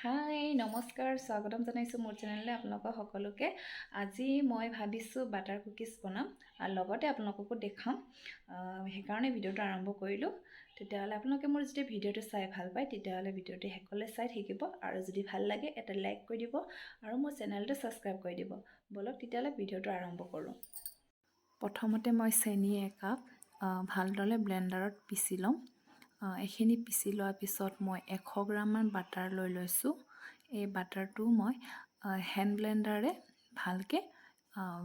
হাই নমস্কাৰ স্বাগতম জনাইছোঁ মোৰ চেনেললৈ আপোনালোকক সকলোকে। আজি মই ভাবিছোঁ বাটাৰ কুকিজ বনাম আৰু লগতে আপোনালোককো দেখাম, সেইকাৰণে ভিডিঅ'টো আৰম্ভ কৰিলোঁ। তেতিয়াহ'লে আপোনালোকে মোৰ যদি ভিডিঅ'টো চাই ভাল পায় তেতিয়াহ'লে ভিডিঅ'টো শেষলৈ চাই থাকিব আৰু যদি ভাল লাগে এটা লাইক কৰি দিব আৰু মোৰ চেনেলটো ছাবস্ক্ৰাইব কৰি দিব। বলক তেতিয়াহ'লে ভিডিঅ'টো আৰম্ভ কৰোঁ। প্ৰথমতে মই চেনি একাপ ভালদৰে ব্লেণ্ডাৰত পিচি ল'ম। এইখিনি পিচি লোৱাৰ পিছত মই 100 গ্ৰামমান বাটাৰ লৈ লৈছোঁ। এই বাটাৰটো মই হেণ্ড ব্লেণ্ডাৰে ভালকৈ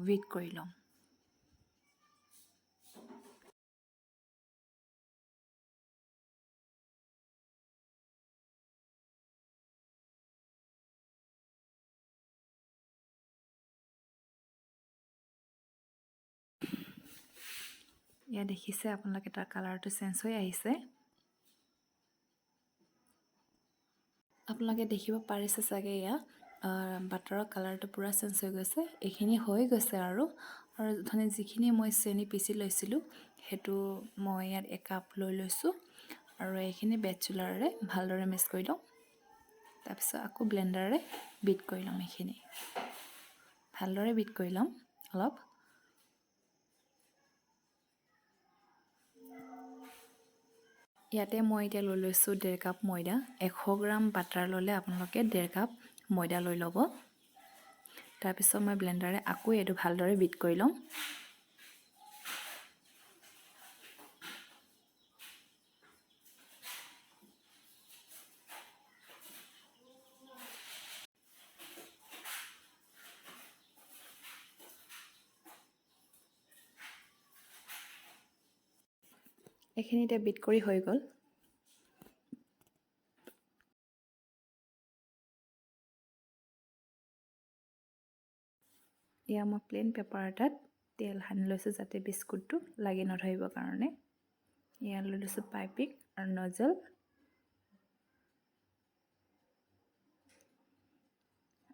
বিট কৰি ল'ম। ইয়াত দেখিছে আপোনালোকে তাৰ কালাৰটো চেঞ্জ হৈ আহিছে। আপোনালোকে দেখিব পাৰিছে চাগে এয়া বাটাৰৰ কালাৰটো পূৰা চেঞ্জ হৈ গৈছে। এইখিনি হৈ গৈছে আৰু মানে যিখিনি মই চেনি পিচি লৈছিলোঁ সেইটো মই ইয়াত একাপ লৈ লৈছোঁ আৰু এইখিনি বেটচুলাৰেৰে ভালদৰে মিক্স কৰি লওঁ। তাৰপিছত আকৌ ব্লেণ্ডাৰেৰে বিট কৰি ল'ম। এইখিনি ভালদৰে বিট কৰি ল'ম অলপ। ইয়াতে মই এতিয়া লৈ লৈছোঁ 1.5 কাপ ময়দা। 100 গ্ৰাম বাটাৰ ল'লে আপোনালোকে 1.5 কাপ ময়দা লৈ ল'ব। তাৰপিছত মই ব্লেণ্ডাৰে আকৌ এইটো ভালদৰে বিট কৰি ল'ম। এইখিনি এতিয়া বিট কৰি হৈ গ'ল। এয়া মই প্লেইন পেপাৰ এটাত তেল সানি লৈছোঁ যাতে বিস্কুটটো লাগি নধৰিবৰ কাৰণে। এয়া লৈ লৈছোঁ পাইপিং আৰু নজল।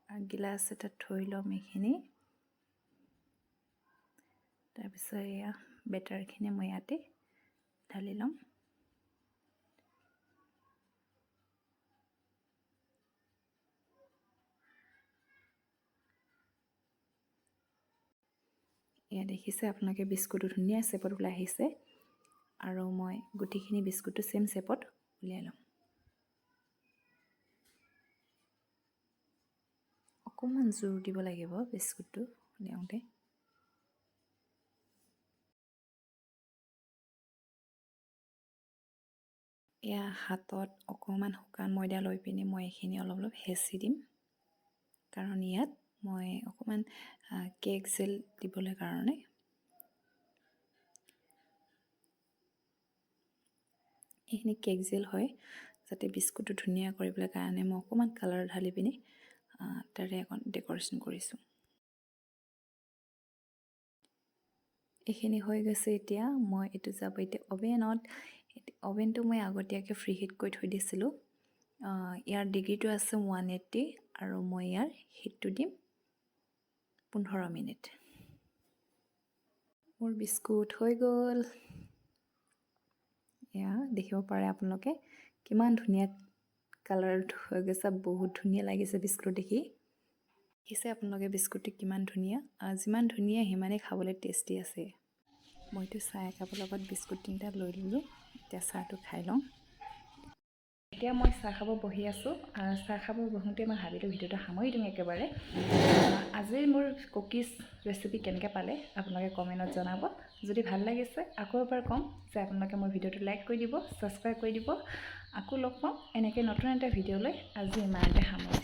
আৰু গিলাচ এটাত থৈ ল'ম এইখিনি। তাৰপিছত এয়া বেটাৰখিনি মই ইয়াতে ঢালি ল'ম। এয়া দেখিছে আপোনালোকে বিস্কুটটো ধুনীয়া শ্বেপত ওলাই আহিছে আৰু মই গোটেইখিনি বিস্কুটটো চেম শ্বেপত উলিয়াই ল'ম। অকণমান জোৰ দিব লাগিব বিস্কুটটো উলিয়াওঁতে। এয়া হাতত অকণমান শুকান ময়দা লৈ পিনি মই এইখিনি অলপ অলপ হেঁচি দিম, কাৰণ ইয়াত মই অকণমান কেক জেল দিবলৈ কাৰণে। এইখিনি কেক জেল হয়, যাতে বিস্কুটটো ধুনীয়া কৰিবলৈ কাৰণে মই অকণমান কালাৰ ঢালি পিনি তাৰে অকণ ডেক'ৰেশ্যন কৰিছোঁ। এইখিনি হৈ গৈছে। এতিয়া মই এইটো যাব এতিয়া অভেনত। অভেনটো মই আগতীয়াকৈ ফ্ৰী হিট কৰি থৈ দিছিলোঁ। ইয়াৰ ডিগ্ৰীটো আছে 180 আৰু মই ইয়াৰ হিটটো দিম 15 মিনিট। মোৰ বিস্কুট হৈ গ'ল। এয়া দেখিব পাৰে আপোনালোকে কিমান ধুনীয়া কালাৰ হৈ গৈছে, বহুত ধুনীয়া লাগিছে বিস্কুট দেখি। দেখিছে আপোনালোকে বিস্কুটটো কিমান ধুনীয়া, যিমান ধুনীয়া সিমানেই খাবলৈ টেষ্টি আছে। মইতো চাহ একাপৰ লগত বিস্কুট 3টা লৈ ল'লোঁ। এতিয়া চাহটো খাই লওঁ। এতিয়া মই চাহ খাব বহি আছোঁ। চাহ খাব বহোঁতে মই ভাবিলোঁ ভিডিঅ'টো সামৰি দিওঁ একেবাৰে। আজিৰ মোৰ কুকিজ ৰেচিপি কেনেকৈ পালে আপোনালোকে কমেণ্টত জনাব। যদি ভাল লাগিছে আকৌ এবাৰ ক'ম যে আপোনালোকে মোৰ ভিডিঅ'টো লাইক কৰি দিব, ছাবস্ক্ৰাইব কৰি দিব। আকৌ লগ পাম এনেকৈ নতুন এটা ভিডিঅ' লৈ। আজি ইমানতে সামৰিছোঁ।